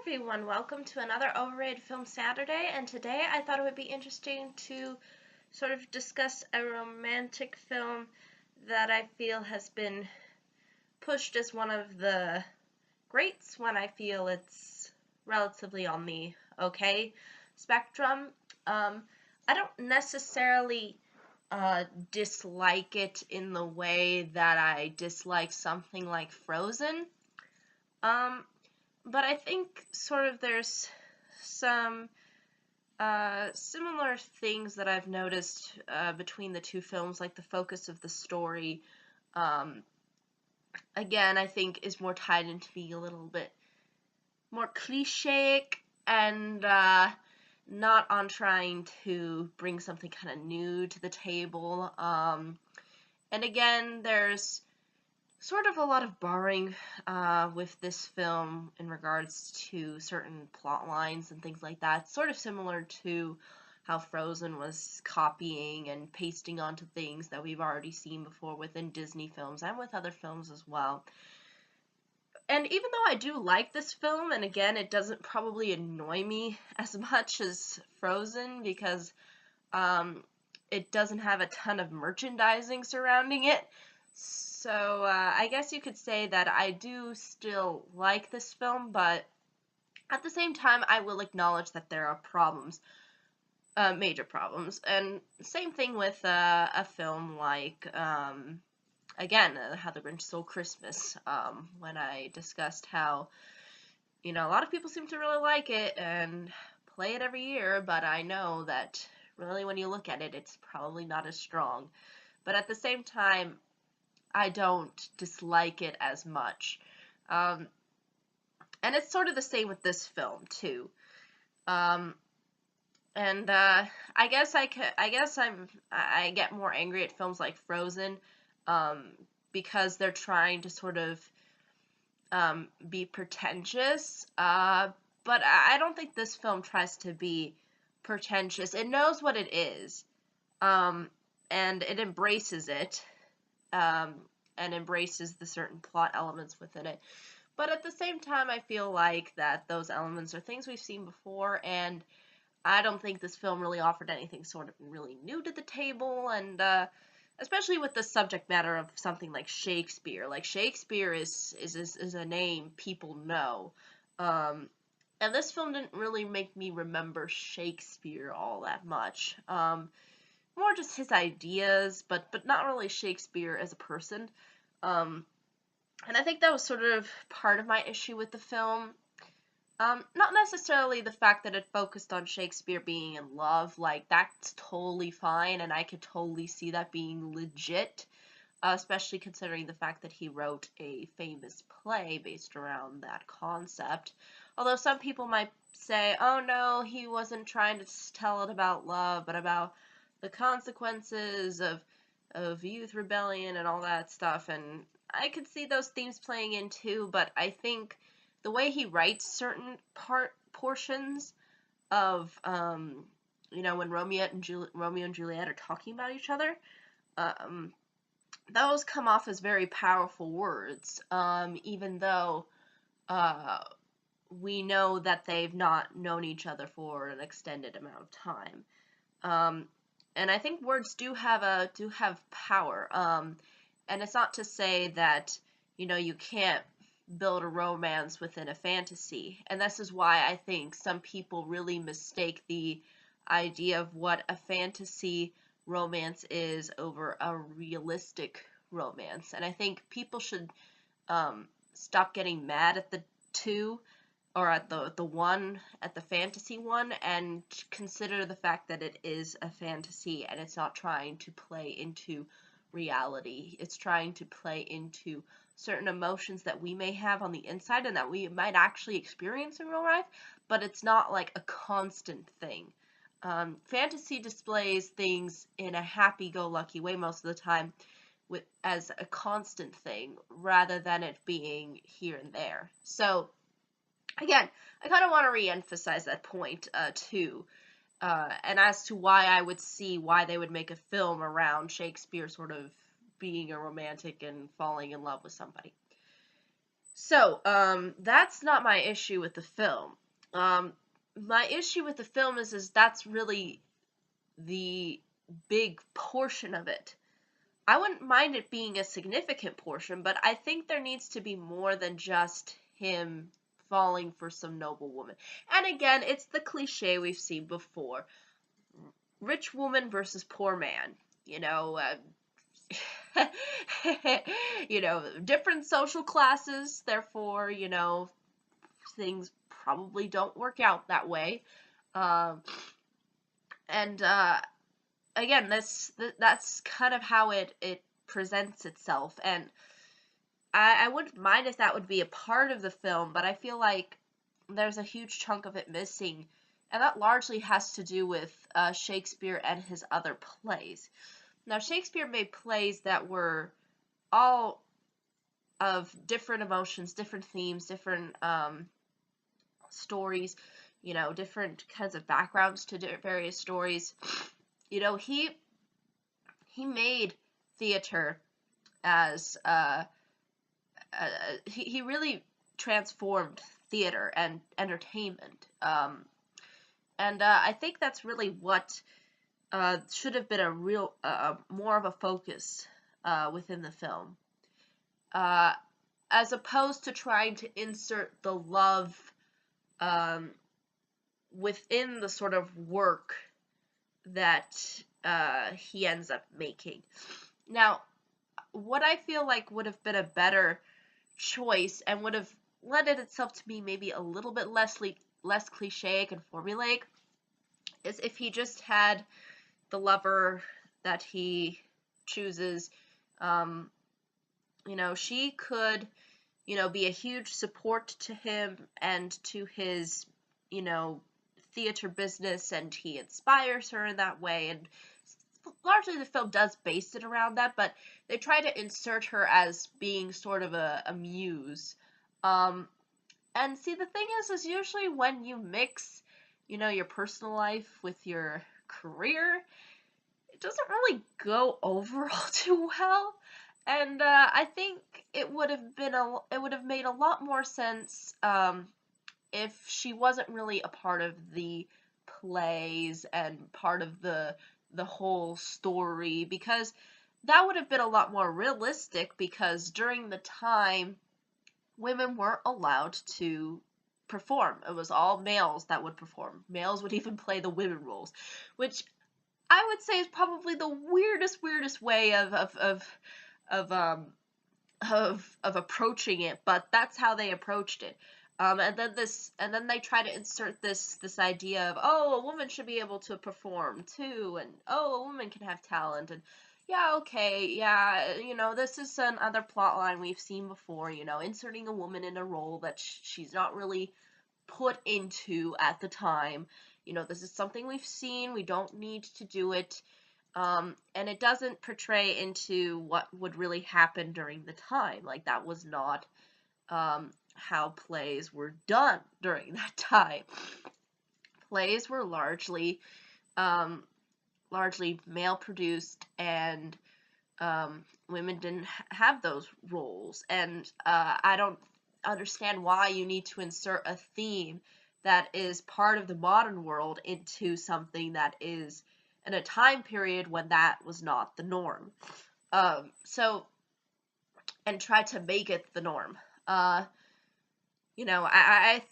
everyone, welcome to another Overrated Film Saturday, and today I thought it would be interesting to sort of discuss a romantic film that I feel has been pushed as one of the greats when I feel it's relatively on the okay spectrum. I don't necessarily dislike it in the way that I dislike something like Frozen. Um, but I think sort of there's some similar things that I've noticed between the two films, like the focus of the story. Um, Again, I think is more tied into being a little bit more cliche and not on trying to bring something kind of new to the table. And again, there's sort of a lot of borrowing with this film in regards to certain plot lines and things like that. Sort of similar to how Frozen was copying and pasting onto things that we've already seen before within Disney films and with other films as well. And even though I do like this film, and again, it doesn't probably annoy me as much as Frozen because it doesn't have a ton of merchandising surrounding it. So I guess you could say that I do still like this film, but at the same time, I will acknowledge that there are problems, major problems. And same thing with a film like, again, How the Grinch Stole Christmas, when I discussed how, a lot of people seem to really like it and play it every year, but I know that really when you look at it, it's probably not as strong. But at the same time, I don't dislike it as much. And it's sort of the same with this film too. And I guess I get more angry at films like Frozen, because they're trying to sort of be pretentious. But I don't think this film tries to be pretentious. It knows what it is, and it embraces it. And embraces the certain plot elements within it. But at the same time, I feel like that those elements are things we've seen before, and I don't think this film really offered anything sort of really new to the table, and especially with the subject matter of something like Shakespeare. Like, Shakespeare is a name people know. And this film didn't really make me remember Shakespeare all that much. More just his ideas, but not really Shakespeare as a person. And I think that was sort of part of my issue with the film. Not necessarily the fact that it focused on Shakespeare being in love, like, that's totally fine, and I could totally see that being legit, especially considering the fact that he wrote a famous play based around that concept. Although some people might say, oh no, he wasn't trying to tell it about love, but about the consequences of youth rebellion and all that stuff, and I could see those themes playing in too, but I think the way he writes certain portions of, when Romeo and Juliet are talking about each other, those come off as very powerful words, even though we know that they've not known each other for an extended amount of time. And I think words do have power. And it's not to say that, you can't build a romance within a fantasy. And this is why I think some people really mistake the idea of what a fantasy romance is over a realistic romance. And I think people should stop getting mad at the two, or at the fantasy one, and consider the fact that it is a fantasy and it's not trying to play into reality. It's trying to play into certain emotions that we may have on the inside and that we might actually experience in real life, but it's not like a constant thing. Fantasy displays things in a happy-go-lucky way most of the time, as a constant thing, rather than it being here and there. So, again, I kind of want to re-emphasize that point, too. And as to why I would see why they would make a film around Shakespeare sort of being a romantic and falling in love with somebody. So, that's not my issue with the film. My issue with the film is that's really the big portion of it. I wouldn't mind it being a significant portion, but I think there needs to be more than just him falling for some noble woman. And again, it's the cliche we've seen before. Rich woman versus poor man. You know, different social classes, therefore, things probably don't work out that way. Um, and again, that's kind of how it presents itself, and I wouldn't mind if that would be a part of the film, but I feel like there's a huge chunk of it missing, and that largely has to do with Shakespeare and his other plays. Now, Shakespeare made plays that were all of different emotions, different themes, different stories, different kinds of backgrounds to various stories. He made theater as he really transformed theater and entertainment. And I think that's really what should have been a real more of a focus within the film, as opposed to trying to insert the love um, within the sort of work that he ends up making. Now, what I feel like would have been a better choice and would have lended itself to be maybe a little bit less clichéic and formulaic is if he just had the lover that he chooses. She could, be a huge support to him and to his, theater business, and he inspires her in that way, and largely the film does base it around that, but they try to insert her as being sort of a muse. And see, the thing is usually when you mix, your personal life with your career, it doesn't really go over all too well. And I think it would have made a lot more sense if she wasn't really a part of the plays and part of the whole story, because that would have been a lot more realistic, because during the time women weren't allowed to perform. It was all males that would perform. Males would even play the women roles, which I would say is probably the weirdest way of approaching it, but that's how they approached it. And then they try to insert this idea of, oh, a woman should be able to perform too, and oh, a woman can have talent, and yeah, okay, yeah, this is another plot line we've seen before, inserting a woman in a role that she's not really put into at the time. This is something we've seen, we don't need to do it. And it doesn't portray into what would really happen during the time. Like, that was not how plays were done during that time. Plays were largely male produced, and women didn't have those roles. And I don't understand why you need to insert a theme that is part of the modern world into something that is in a time period when that was not the norm. And try to make it the norm. I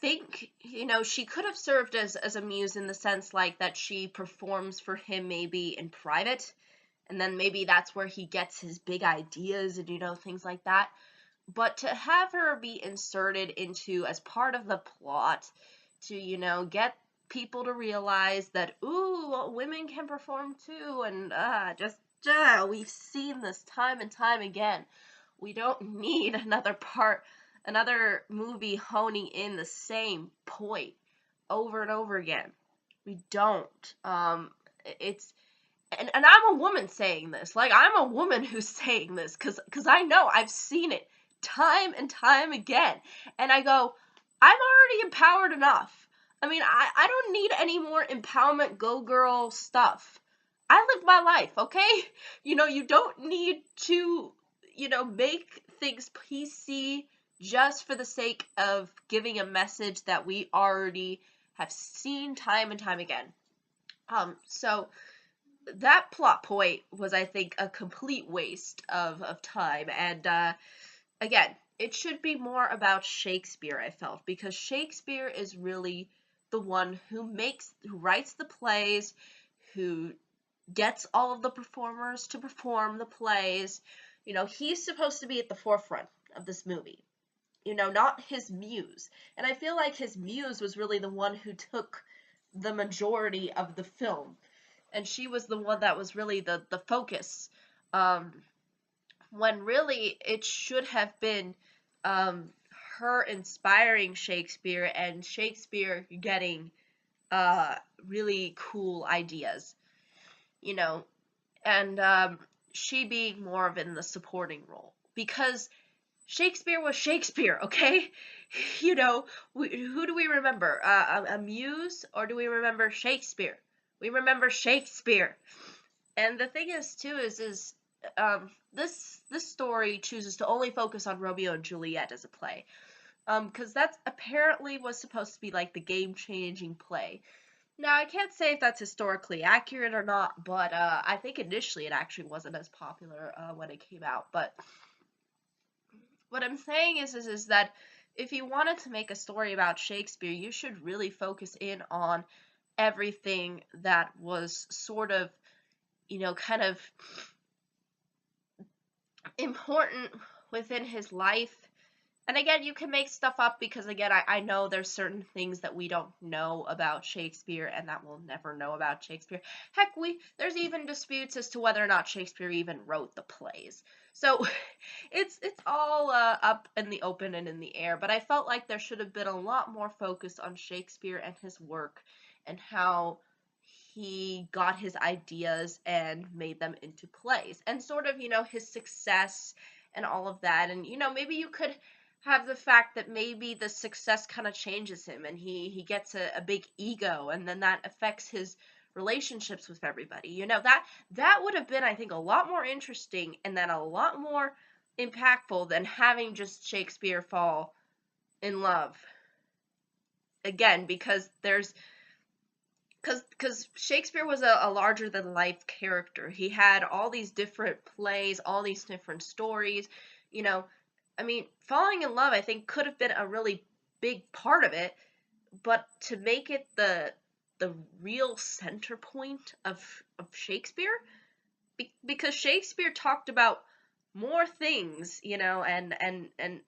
think, she could have served as a muse in the sense like that she performs for him maybe in private, and then maybe that's where he gets his big ideas and, things like that. But to have her be inserted into as part of the plot to, get people to realize that, ooh, women can perform too, and we've seen this time and time again. We don't need another movie honing in the same point over and over again. We don't. It's and I'm a woman saying this. Like, I'm a woman who's saying this because I know I've seen it time and time again. And I go, I'm already empowered enough. I mean, I don't need any more empowerment go girl stuff. I live my life, okay? You don't need to, make things PC just for the sake of giving a message that we already have seen time and time again. So that plot point was, I think, a complete waste of time. And again, it should be more about Shakespeare, I felt, because Shakespeare is really the one who writes the plays, who gets all of the performers to perform the plays. He's supposed to be at the forefront of this movie. Not his muse. And I feel like his muse was really the one who took the majority of the film. And she was the one that was really the focus. When really it should have been her inspiring Shakespeare and Shakespeare getting really cool ideas. And she being more of in the supporting role. Because Shakespeare was Shakespeare, okay? Who do we remember? A muse, or do we remember Shakespeare? We remember Shakespeare. And the thing is, too, is this story chooses to only focus on Romeo and Juliet as a play. Because that apparently was supposed to be like the game-changing play. Now, I can't say if that's historically accurate or not, but I think initially it actually wasn't as popular when it came out. But what I'm saying is that if you wanted to make a story about Shakespeare, you should really focus in on everything that was sort of, kind of important within his life. And again, you can make stuff up because, again, I know there's certain things that we don't know about Shakespeare and that we'll never know about Shakespeare. Heck, there's even disputes as to whether or not Shakespeare even wrote the plays. So it's all up in the open and in the air. But I felt like there should have been a lot more focus on Shakespeare and his work and how he got his ideas and made them into plays. And sort of, his success and all of that. And, maybe you could have the fact that maybe the success kind of changes him and he gets a big ego, and then that affects his relationships with everybody. That would have been, I think, a lot more interesting and then a lot more impactful than having just Shakespeare fall in love. Again, because Shakespeare was a larger than life character. He had all these different plays, all these different stories. I mean, falling in love, I think, could have been a really big part of it, but to make it the real center point of Shakespeare, because Shakespeare talked about more things, and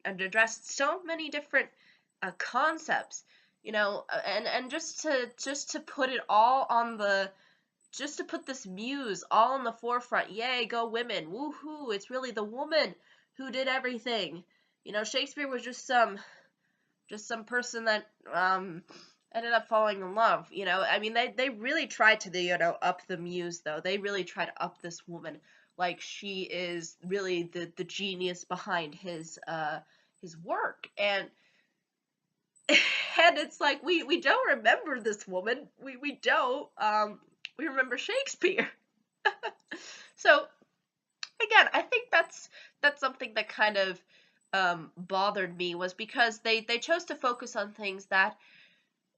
addressed so many different concepts, and just to put it all on just to put this muse all in the forefront. Yay, go women, woohoo! It's really the woman who did everything. Shakespeare was just some person that ended up falling in love. I mean, they really tried to up the muse, though. They really tried to up this woman like she is really the genius behind his work. And and it's like we don't remember this woman. We don't. We remember Shakespeare. So again, I think that's something that kind of bothered me, was because they chose to focus on things that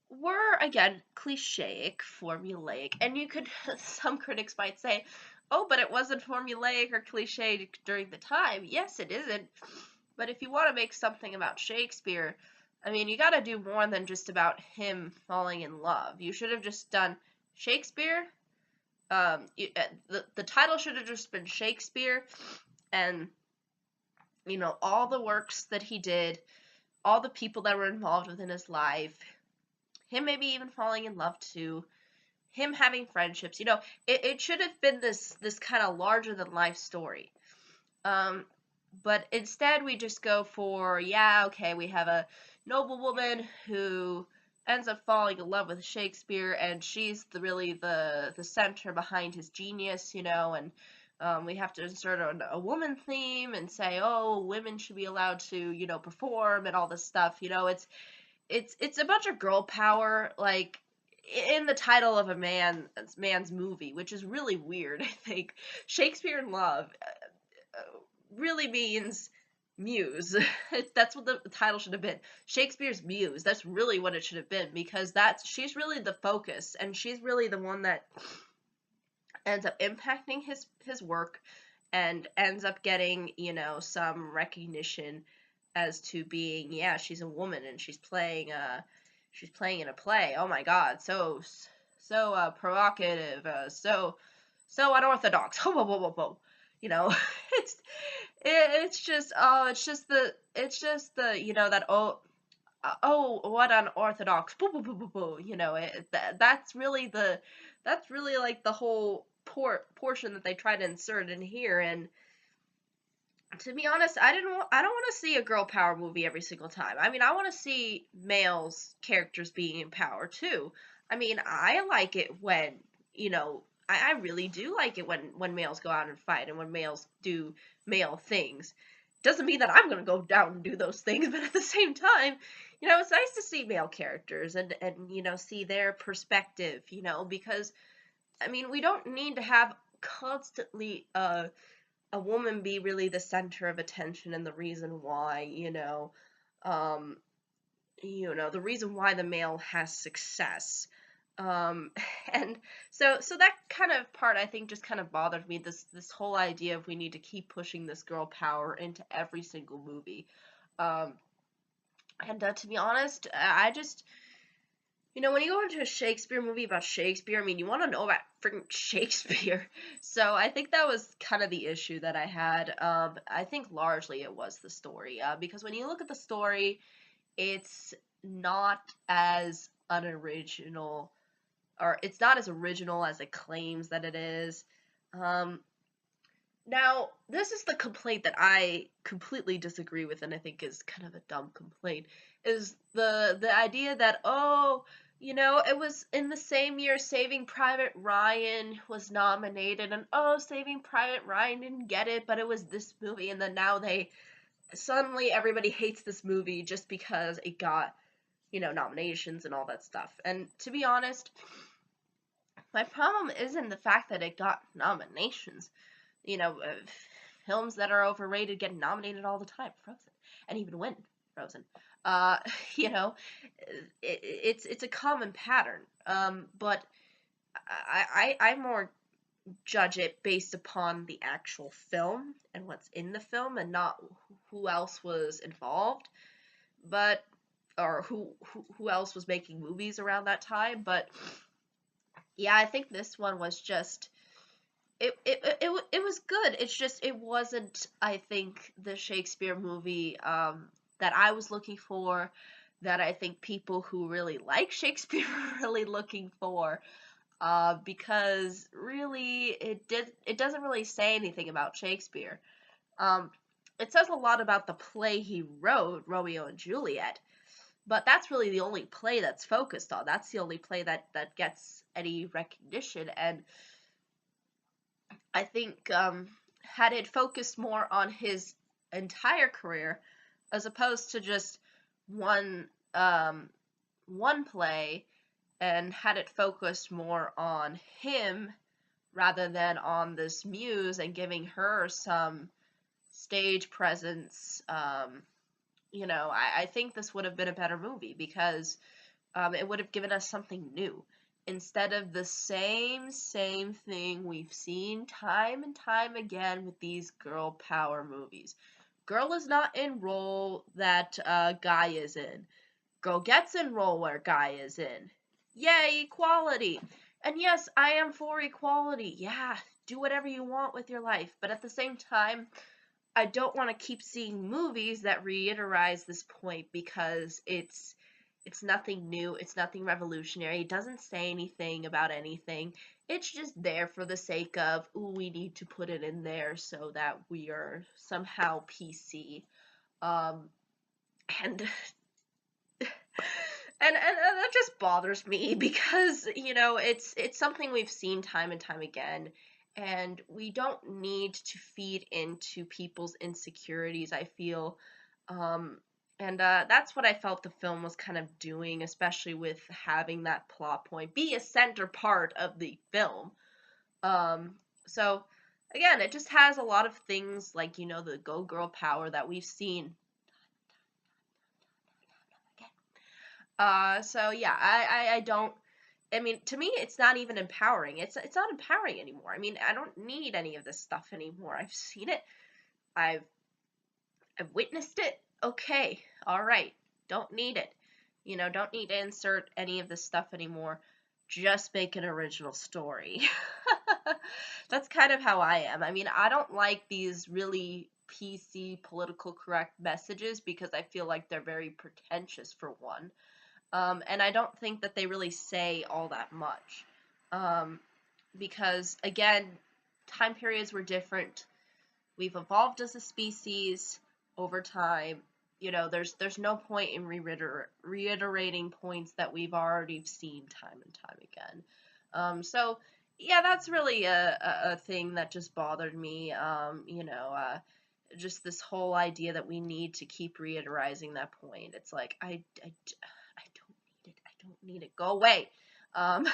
were, again, clichéic, formulaic, and you could, some critics might say, oh, but it wasn't formulaic or clichéic during the time. Yes, it isn't, but if you want to make something about Shakespeare, I mean, you gotta do more than just about him falling in love. You should have just done Shakespeare. The title should have just been Shakespeare, and all the works that he did, all the people that were involved within his life, him maybe even falling in love too, him having friendships. It should have been this kind of larger than life story. But instead we just go for, okay, we have a noble woman who ends up falling in love with Shakespeare, and she's really the center behind his genius, and we have to insert a woman theme and say, oh, women should be allowed to, perform and all this stuff. It's a bunch of girl power, like, in the title of a man's movie, which is really weird, I think. Shakespeare in Love really means Muse. That's what the title should have been. Shakespeare's Muse. That's really what it should have been, because she's really the focus, and she's really the one that ends up impacting his work and ends up getting, some recognition as to being, yeah, she's a woman and she's playing in a play. Oh my god, so provocative, so unorthodox. Whoa, whoa, whoa, whoa, whoa. It's it's just the that, oh, what unorthodox, boo, boo, boo, boo, boo. That's really like the whole portion that they try to insert in here. And to be honest, I don't want to see a girl power movie every single time. I mean, I want to see males characters being in power too. I mean, I like it when, I really do like it when males go out and fight and when males do male things. Doesn't mean that I'm gonna go down and do those things, but at the same time, it's nice to see male characters and see their perspective, because I mean, we don't need to have constantly a woman be really the center of attention and the reason why, um, the reason why the male has success. Um, and so that kind of part, I think, just kind of bothered me. This whole idea of we need to keep pushing this girl power into every single movie. Um, and to be honest, I just, when you go into a Shakespeare movie about Shakespeare, I mean, you want to know about freaking Shakespeare. So I think that was kind of the issue that I had. I think largely it was the story, because when you look at the story, it's not as unoriginal, or it's not as original as it claims that it is. Um, Now, this is the complaint that I completely disagree with, and I think is kind of a dumb complaint, is the idea that, oh, it was in the same year Saving Private Ryan was nominated, and oh, Saving Private Ryan didn't get it, but it was this movie, and then now suddenly everybody hates this movie just because it got, nominations and all that stuff. And to be honest, my problem isn't the fact that it got nominations. you know, uh, Films that are overrated get nominated all the time. Frozen, and even win Frozen. Uh, you know, it's a common pattern. But I more judge it based upon the actual film and what's in the film, and not who else was involved, but or who else was making movies around that time. But yeah, I think this one was just it was good. It's just it wasn't, I think, the Shakespeare movie that I was looking for, that I think people who really like Shakespeare are really looking for. Because really it doesn't really say anything about Shakespeare. Um, it says a lot about the play he wrote, Romeo and Juliet, but that's really the only play that's focused on. That's the only play that gets any recognition. And I think had it focused more on his entire career as opposed to just one one play, and had it focused more on him rather than on this muse and giving her some stage presence, I think this would have been a better movie, because it would have given us something new instead of the same thing we've seen time and time again with these girl power movies. Girl is not in role that guy is in. Girl gets in role where guy is in. Yay, equality! And yes, I am for equality. Yeah, do whatever you want with your life. But at the same time, I don't want to keep seeing movies that reiterate this point, because it's nothing new, it's nothing revolutionary, it doesn't say anything about anything. It's just there for the sake of, ooh, we need to put it in there so that we are somehow PC. Um, and and that just bothers me, because it's something we've seen time and time again, and we don't need to feed into people's insecurities, I feel. um and that's what I felt the film was kind of doing, especially with having that plot point be a center part of the film. um so again, it just has a lot of things like, the go girl power that we've seen. So yeah, I don't. I mean, to me, it's not even empowering. It's not empowering anymore. I mean, I don't need any of this stuff anymore. I've seen it. I've I've witnessed it. Okay, all right. Don't need it. Don't need to insert any of this stuff anymore. Just make an original story. That's kind of how I am. I mean, I don't like these really PC political correct messages because I feel like they're very pretentious for one. And I don't think that they really say all that much. Um, because, again, time periods were different. We've evolved as a species over time. There's no point in reiterating points that we've already seen time and time again. So yeah, that's really a thing that just bothered me. Just this whole idea that we need to keep reiterating that point. It's like I don't need it. I don't need it. Go away. Um,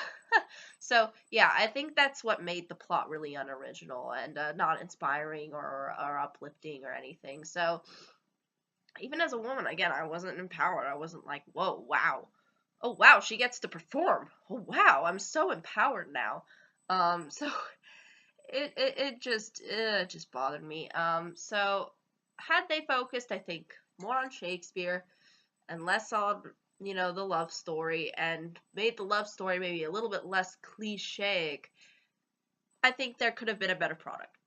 so yeah, I think that's what made the plot really unoriginal and not inspiring or uplifting or anything. So even as a woman, again, I wasn't empowered. I wasn't like, whoa, wow, oh wow, she gets to perform. Oh wow, I'm so empowered now. So it just bothered me. So had they focused, I think, more on Shakespeare and less on the love story and made the love story maybe a little bit less cliche, I think there could have been a better product.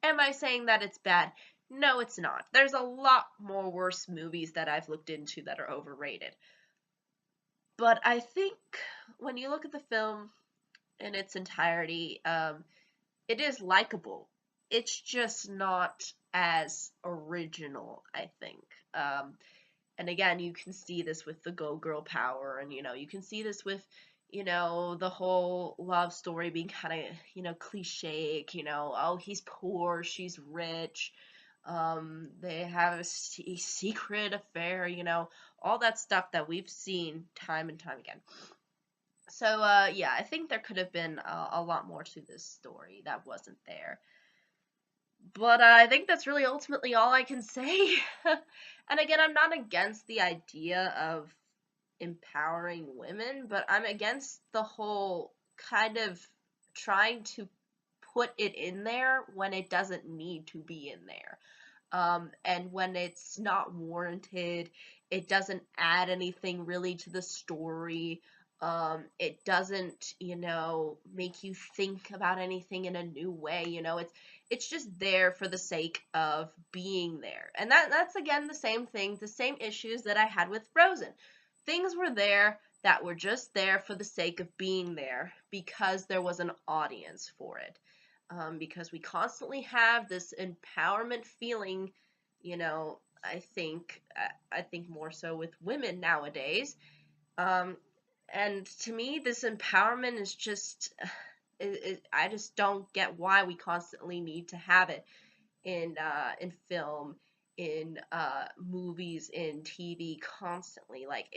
Am I saying that it's bad? No, it's not. There's a lot more worse movies that I've looked into that are overrated. But I think when you look at the film in its entirety, it is likable. It's just not as original, I think. And again, you can see this with the go girl power, and you can see this with the whole love story being kind of cliche. Oh, he's poor, she's rich, they have a secret affair, all that stuff that we've seen time and time again. So yeah, I think there could have been a lot more to this story that wasn't there. But I think that's really ultimately all I can say. And again, I'm not against the idea of empowering women, but I'm against the whole kind of trying to put it in there when it doesn't need to be in there. And when it's not warranted, it doesn't add anything really to the story. It doesn't, make you think about anything in a new way. It's just there for the sake of being there. And that's again the same thing, the same issues that I had with Frozen. Things were there that were just there for the sake of being there because there was an audience for it. Because we constantly have this empowerment feeling, I think more so with women nowadays. Um, and to me, this empowerment is just, I just don't get why we constantly need to have it in film, in movies, in TV, constantly. Like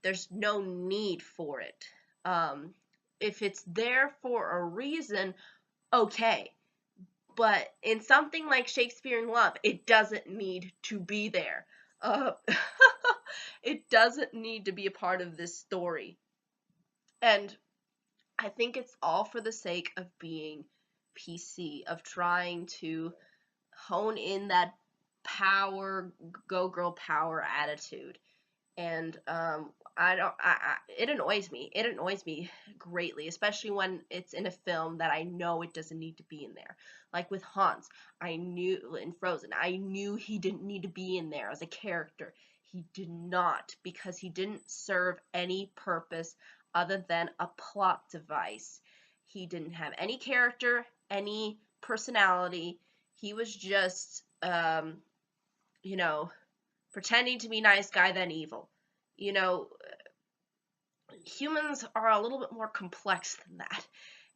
there's no need for it. Um, if it's there for a reason, okay. But in something like Shakespeare in Love, it doesn't need to be there. Uh, it doesn't need to be a part of this story. And I think it's all for the sake of being PC, of trying to hone in that power, go girl power attitude. And I don't. It annoys me. It annoys me greatly, especially when it's in a film that I know it doesn't need to be in there. Like with Hans, I knew in Frozen, I knew he didn't need to be in there as a character. He did not, because he didn't serve any purpose other than a plot device. He didn't have any character, any personality. He was just, you know, pretending to be nice guy then evil. You know, humans are a little bit more complex than that.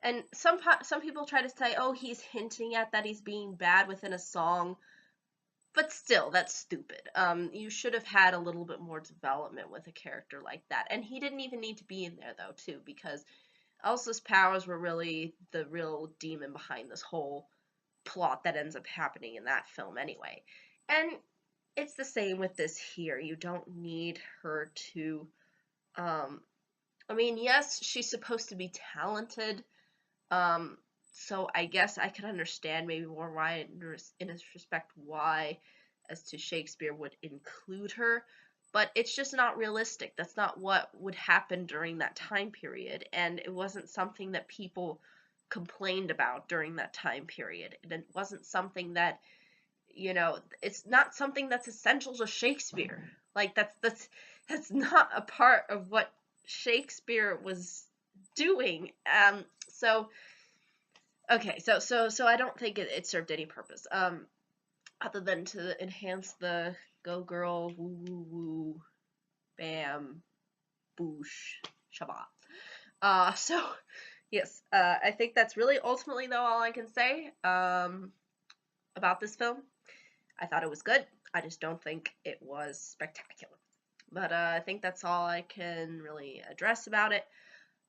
And some people try to say, "Oh, he's hinting at that he's being bad within a song," but still, that's stupid. You should have had a little bit more development with a character like that. And he didn't even need to be in there though, too, because Elsa's powers were really the real demon behind this whole plot that ends up happening in that film anyway. And it's the same with this here. You don't need her to, I mean, yes, she's supposed to be talented, so I guess I could understand maybe more why, in this respect, why, as to Shakespeare would include her, but it's just not realistic. That's not what would happen during that time period, and it wasn't something that people complained about during that time period, and it wasn't something that, it's not something that's essential to Shakespeare. Like that's not a part of what Shakespeare was doing. So okay, so I don't think it served any purpose. Other than to enhance the go girl woo woo woo bam boosh Shabbat. So yes, I think that's really ultimately though all I can say about this film. I thought it was good. I just don't think it was spectacular. But I think that's all I can really address about it.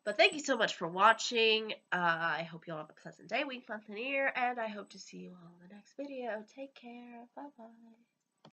But thank you so much for watching. I hope you all have a pleasant day, week, month, and year, and I hope to see you all in the next video. Take care. Bye-bye.